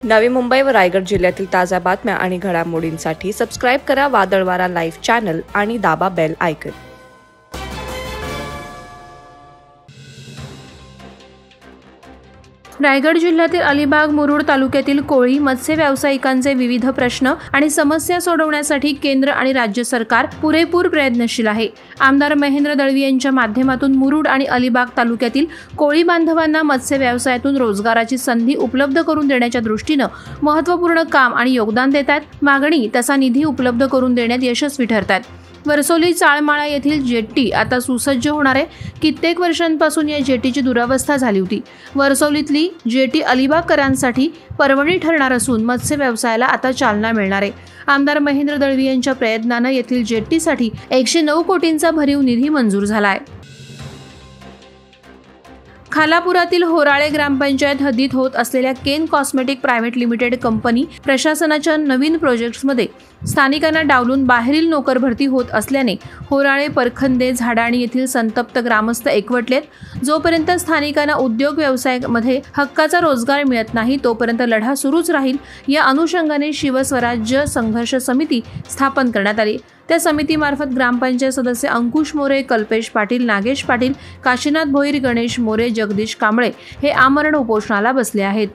नवी मुंबई व रायगड जिल्ह्यातील ताज्या बातम्या आणि घडामोडींसाठी सबस्क्राईब करा वादळवारा लाईव्ह चॅनल आणि दाबा बेल आयकॉन। रायगड जिल्ह्यातील अलिबाग मुरुड तालुक्यातील कोळी मत्स्य व्यावसायिकांचे विविध प्रश्न आणि समस्या सोडवण्यासाठी केंद्र आणि राज्य सरकार पुरेपूर प्रयत्नशील आहे। आमदार महेंद्र दळवी यांच्या माध्यमातून मुरुड आणि अलिबाग तालुक्यातील कोळी बांधवांना मत्स्य व्यवसायातून रोजगाराची संधी उपलब्ध करून देण्याच्या दृष्टीने महत्त्वपूर्ण काम आणि योगदान देतात। मागणी तसा निधी उपलब्ध करून देण्यात यशस्वी ठरतात। वरसोली चाळमाळा येथील जेट्टी आता सुसज्ज होणार आहे। कित्येक वर्षांपासून या जेट्टीची दुरावस्था झाली होती। वरसोलीतली जेट्टी अलिबागकरांसाठी पर्वणी ठरणार असून मत्स्य व्यवसायाला आता चालना मिळणार आहे। आमदार महेंद्र दळवी यांच्या प्रयत्नाने येथील जेट्टीसाठी 109 कोटींचा भरीव निधी मंजूर झाला आहे। खालापुरातील होराळे ग्रामपंचायत हद्दीत होत असलेल्या केन कॉस्मेटिक प्रायव्हेट लिमिटेड कंपनी प्रशासनाच्या नवीन प्रोजेक्ट्समध्ये स्थानिकांना डावलून बाहेरील नोकर भरती होत असल्याने होराळे, परखंदे, झाडाणी येथील संतप्त ग्रामस्थ एकवटलेत। जोपर्यंत स्थानिकांना उद्योग व्यवसायामध्ये हक्काचा रोजगार मिळत नाही तोपर्यंत लढा सुरूच राहील। या अनुषंगाने शिवस्वराज्य संघर्ष समिती स्थापन करण्यात आली। त्या समितीमार्फत ग्रामपंचायत सदस्य अंकुश मोरे, कल्पेश पाटील, नागेश पाटील, काशीनाथ भोईर, गणेश मोरे, जगदीश कांबळे हे आमरण उपोषणाला बसले आहेत।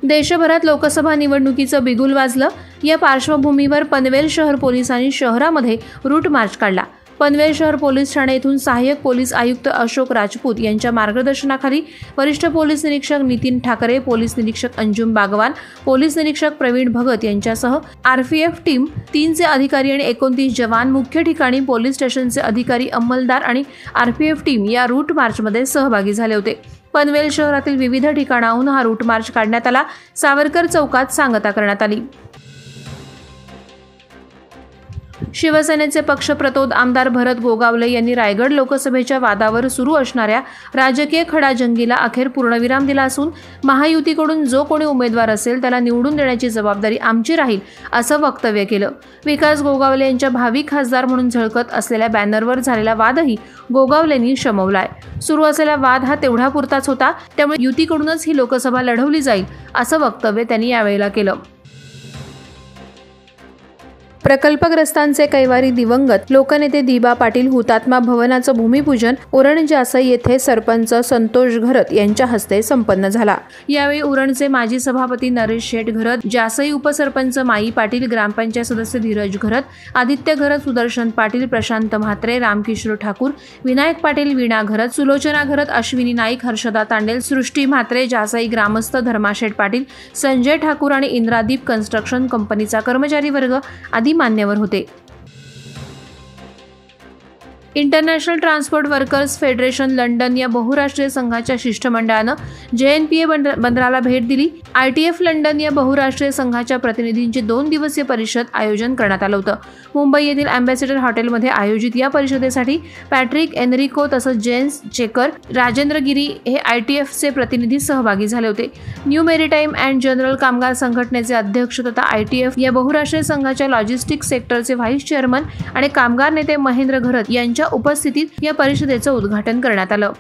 देशभरात लोकसभा निवडणुकीचं बिगुल वाजलं। या पार्श्वभूमीवर पनवेल शहर पोलिसांनी शहरामध्ये रूट मार्च काढला। पनवेल शहर पोलीस ठाणे येथून सहाय्यक पोलीस आयुक्त अशोक राजपूत यांच्या मार्गदर्शनाखाली वरिष्ठ पोलीस निरीक्षक नितीन ठाकरे, पोलीस निरीक्षक अंजुम बागवान, पोलीस निरीक्षक प्रवीण भगत यांच्यासह आरपीएफ टीम 3 चे अधिकारी आणि 29 जवान, मुख्य ठिकाणी पोलीस स्टेशनचे अधिकारी, अंमलदार आणि आरपीएफ टीम या रूट मार्चमध्ये सहभागी झाले होते। पनवेल शहरातील विविध ठिकाणाहून हा रूट मार्च काढण्यात आला। सावरकर चौकात सांगता करण्यात आली। शिवसेनेचे पक्षप्रतोद आमदार भरत गोगावले यांनी रायगड लोकसभेच्या वादावर सुरू असणाऱ्या राजकीय खडाजंगीला अखेर पूर्णविराम दिला असून महायुतीकडून जो कोणी उमेदवार असेल त्याला निवडून देण्याची जबाबदारी आमची राहील असं वक्तव्य केलं। विकास गोगावले यांच्या भावी खासदार म्हणून झळकत असलेल्या बॅनरवर झालेला वादही गोगावलेंनी शमवलाय। सुरू असलेला वाद हा तेवढ्यापुरताच होता, त्यामुळे युतीकडूनच ही लोकसभा लढवली जाईल असं वक्तव्य त्यांनी यावेळेला केलं। प्रकल्पग्रस्तांचे कैवारी दिवंगत लोकनेते दिबा पाटील हुतात्मा भवनाचं भूमिपूजन उरण जासई येथे सरपंच संतोष घरत यांच्या हस्ते संपन्न झाला। यावेळी उरणचे माजी सभापती नरेश शेठ घरत, जासई उपसरपंच माई पाटील, ग्रामपंचायत सदस्य धीरज घरत, आदित्य घरत, सुदर्शन पाटील, प्रशांत म्हात्रे, रामकिशोर ठाकूर, विनायक पाटील, वीणा घरत, सुलोचना घरत, अश्विनी नाईक, हर्षदा तांडेल, सृष्टी म्हात्रे, जासई ग्रामस्थ धर्माशेठ पाटील, संजय ठाकूर आणि इंद्रादीप कन्स्ट्रक्शन कंपनीचा कर्मचारी वर्ग आदी मान्यवर होते। International transport workers federation London या बहुराष्ट्रीय संघाच्या शिष्टमंडळानं JNPA बंदराला भेट दिली। ITF लंडन या बहुराष्ट्रीय संघाच्या प्रतिनिधींची 2 दिवसीय परिषद आयोजन करण्यात आलं होतं। मुंबई येथील अँबॅसेडर हॉटेलमध्ये आयोजित या परिषदेसाठी पॅट्रिक एनरिको तसंच जेन्स चेकर, राजेंद्र गिरी हे ITFचे प्रतिनिधी सहभागी झाले होते। न्यू मेरीटाईम अँड जनरल कामगार संघटनेचे अध्यक्ष तथा ITF या बहुराष्ट्रीय संघाच्या लॉजिस्टिक्स सेक्टरचे व्हाईस चेअरमन आणि कामगार नेते महेंद्र घरत यांच्या उपस्थितीत या परिषदेचं उद्घाटन करण्यात आलं।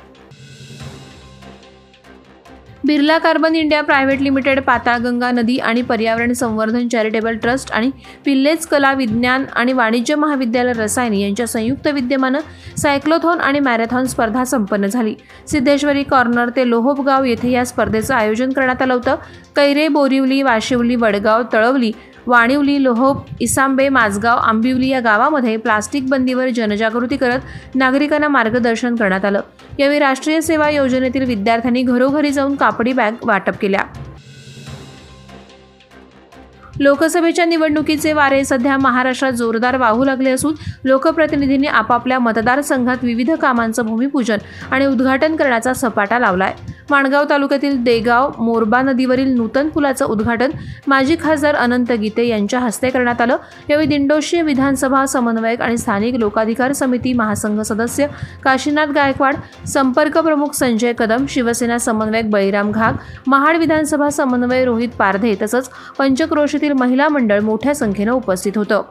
Birla carbon India private limited, Patalganga नदी आणि पर्यावरण संवर्धन चॅरिटेबल ट्रस्ट आणि पिल्लेज कला विज्ञान आणि वाणिज्य महाविद्यालय रसायन यांच्या संयुक्त विद्यमानं सायक्लोथॉन आणि मॅरेथॉन स्पर्धा संपन्न झाली। सिद्धेश्वरी कॉर्नर ते लोहबगाव येथे या स्पर्धेचं आयोजन करण्यात आलं होतं। कैरे, बोरिवली, वाशिवली, वडगाव, तळवली, वाणिवली, लोहोब, इसांबे, माझगाव, आंबिवली या गावामध्ये प्लास्टिक बंदीवर जनजागृती करत नागरिकांना मार्गदर्शन करण्यात आलं। यावेळी राष्ट्रीय सेवा योजनेतील विद्यार्थ्यांनी घरोघरी जाऊन कापडी बॅग वाटप केल्या। लोकसभेच्या निवडणुकीचे वारे सध्या महाराष्ट्रात जोरदार वाहू लागले असून लोकप्रतिनिधींनी आपापल्या मतदारसंघात विविध कामांचं भूमिपूजन आणि उद्घाटन करण्याचा सपाटा लावलाय। माणगाव तालुक्यातील देगाव मोरबा नदीवरील नूतन पुलाचं उद्घाटन माजी खासदार अनंत गीते यांच्या हस्ते करण्यात आलं। यावेळी दिंडोशी विधानसभा समन्वयक आणि स्थानिक लोकाधिकार समिती महासंघ सदस्य काशीनाथ गायकवाड, संपर्क प्रमुख संजय कदम, शिवसेना समन्वयक बळीराम घाग, महाड विधानसभा समन्वय रोहित पारधे तसंच पंचक्रोशीतील महिला मंडळ मोठ्या संख्येने उपस्थित होतं।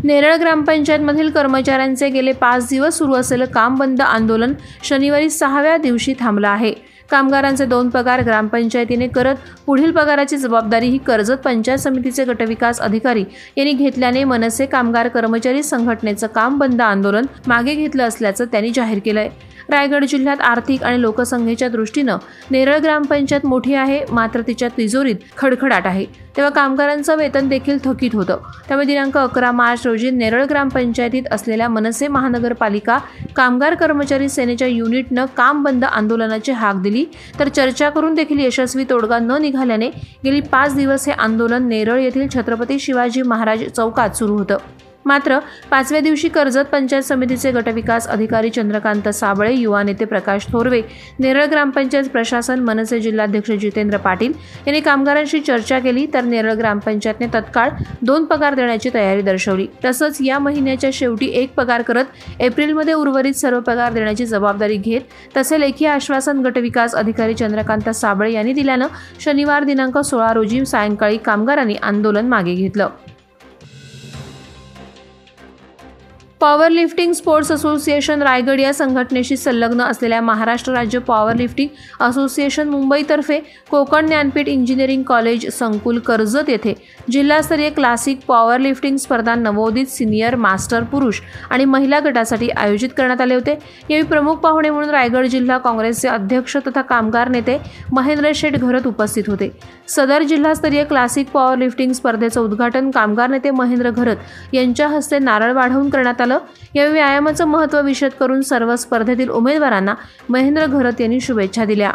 नेरळ ग्रामपंचायतमधील कर्मचाऱ्यांचे गेले 5 दिवस सुरू असलेलं काम बंद आंदोलन शनिवारी 6व्या दिवशी थांबलं आहे. कामगारांचे 2 पगार ग्रामपंचायतीने करत पुढील पगाराची जबाबदारी ही कर्जत पंचायत समितीचे गटविकास अधिकारी यांनी घेतल्याने मनसे कामगार कर्मचारी संघटनेचं काम बंद आंदोलन मागे घेतलं असल्याचं त्यांनी जाहीर केलंय. रायगड जिल्ह्यात आर्थिक आणि लोकसंख्येच्या दृष्टीनं नेरळ ग्रामपंचायत मोठी आहे, मात्र तिच्या तिजोरीत खडखडाट आहे. तेव्हा कामगारांचं वेतन देखील थकीत होतं. त्यामुळे दिनांक 11 मार्च रोजी नेरळ ग्रामपंचायतीत असलेल्या मनसे महानगरपालिका कामगार कर्मचारी सेनेच्या युनिटनं काम बंद आंदोलनाची हाक दिली. तर चर्चा करून देखील यशस्वी तोडगा न निघाल्याने गेली 5 दिवस हे आंदोलन नेरळ येथील छत्रपती शिवाजी महाराज चौकात सुरू होतं. मात्र 5व्या दिवशी कर्जत पंचायत समितीचे गटविकास अधिकारी चंद्रकांत साबळे, युवा नेते प्रकाश थोरवे, नेरळ ग्रामपंचायत प्रशासन, मनसे जिल्हाध्यक्ष जितेंद्र पाटील यांनी कामगारांशी चर्चा केली. तर नेरळ ग्रामपंचायतने तत्काळ 2 पगार देण्याची तयारी दर्शवली. तसंच या महिन्याच्या शेवटी 1 पगार करत एप्रिलमध्ये उर्वरित सर्व पगार देण्याची जबाबदारी घेत तसे लेखी आश्वासन गटविकास अधिकारी चंद्रकांत साबळे यांनी दिल्यानं शनिवार दिनांक 16 रोजी सायंकाळी कामगारांनी आंदोलन मागे घेतलं. Power lifting sports association Raigad या संघटनेशी संलग्न असलेल्या महाराष्ट्र राज्य पॉवर लिफ्टिंग असोसिएशन मुंबईतर्फे कोकण ज्ञानपीठ इंजिनिअरिंग कॉलेज संकुल कर्जत येथे जिल्हास्तरीय क्लासिक पॉवर लिफ्टिंग स्पर्धा नवोदित सिनियर मास्टर पुरुष आणि महिला गटासाठी आयोजित करण्यात आले होते. यावेळी प्रमुख पाहुणे म्हणून रायगड जिल्हा काँग्रेसचे अध्यक्ष तथा कामगार नेते महेंद्र शेठ घरत उपस्थित होते. सदर जिल्हास्तरीय क्लासिक पॉवर लिफ्टिंग स्पर्धेचं उद्घाटन कामगार नेते महेंद्र घरत यांच्या हस्ते नारळ वाढवून करण्यात आलं. यावेळी व्यायामाचं महत्त्व विशद करून सर्व स्पर्धेतील उमेदवारांना महेंद्र घरत यांनी शुभेच्छा दिल्या.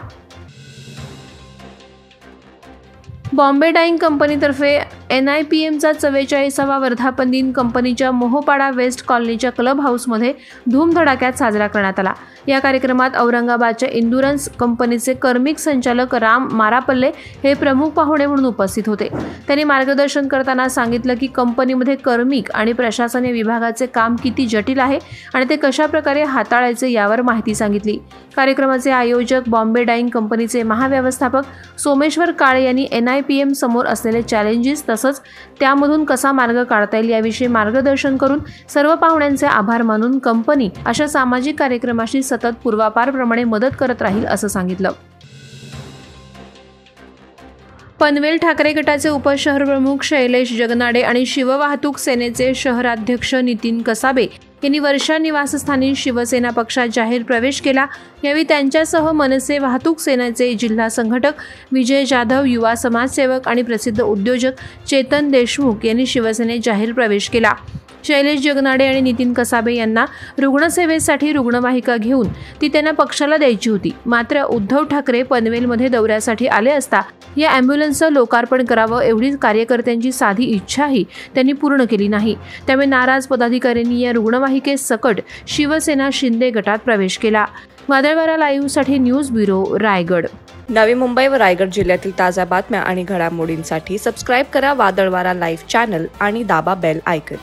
बॉम्बे डाईंग कंपनीतर्फे NIPMचा 44वा वर्धापन दिन कंपनीच्या मोहपाडा वेस्ट कॉलनीच्या क्लब हाऊसमध्ये धूमधडाक्यात साजरा करण्यात आला. या कार्यक्रमात औरंगाबादच्या इंदुरन्स कंपनीचे कर्मिक संचालक राम मारापल्ले हे प्रमुख पाहुणे म्हणून उपस्थित होते. त्यांनी मार्गदर्शन करताना सांगितलं की कंपनीमध्ये कर्मिक आणि प्रशासकीय विभागाचे काम किती जटिल आहे आणि ते कशा प्रकारे हाताळायचे यावर माहिती सांगितली. कार्यक्रमाचे आयोजक बॉम्बे डाईंग कंपनीचे महाव्यवस्थापक सोमेश्वर काळे यांनी NIPM समोर असलेले चॅलेंजेस तसंच त्यामधून कसा मार्ग काढता येईल याविषयी मार्गदर्शन करून सर्व पाहुण्यांचे आभार मानून कंपनी अशा सामाजिक कार्यक्रमाशी सतत पूर्वापारप्रमाणे मदत करत राहील असं सांगितलं. पनवेल ठाकरे गटाचे उपशहर प्रमुख शैलेश जगनाडे आणि शिववाहतूक सेनेचे शहराध्यक्ष नितीन कसाबे यांनी वर्षा निवासस्थानी शिवसेना पक्षात जाहीर प्रवेश केला. यावेळी त्यांच्यासह मनसे वाहतूक सेनेचे जिल्हा संघटक विजय जाधव, युवा समाजसेवक आणि प्रसिद्ध उद्योजक चेतन देशमुख यांनी शिवसेनेत जाहीर प्रवेश केला. शैलेश जगनाडे आणि नितीन कसाबे यांना रुग्णसेवेसाठी रुग्णवाहिका घेऊन ती त्यांना पक्षाला द्यायची होती. मात्र उद्धव ठाकरे पनवेलमध्ये दौऱ्यासाठी आले असता या ॲम्ब्युलन्सचं लोकार्पण करावं एवढी कार्यकर्त्यांची साधी इच्छाही त्यांनी पूर्ण केली नाही. त्यामुळे नाराज पदाधिकाऱ्यांनी या रुग्णवाहिकेसकट शिवसेना शिंदे गटात प्रवेश केला. वादळवारा लाईव्हसाठी न्यूज ब्युरो रायगड. नवी मुंबई व रायगड जिल्ह्यातील ताज्या बातम्या आणि घडामोडींसाठी सबस्क्राईब करा वादळवारा लाईव्ह चॅनल आणि दाबा बेल आयकॉन.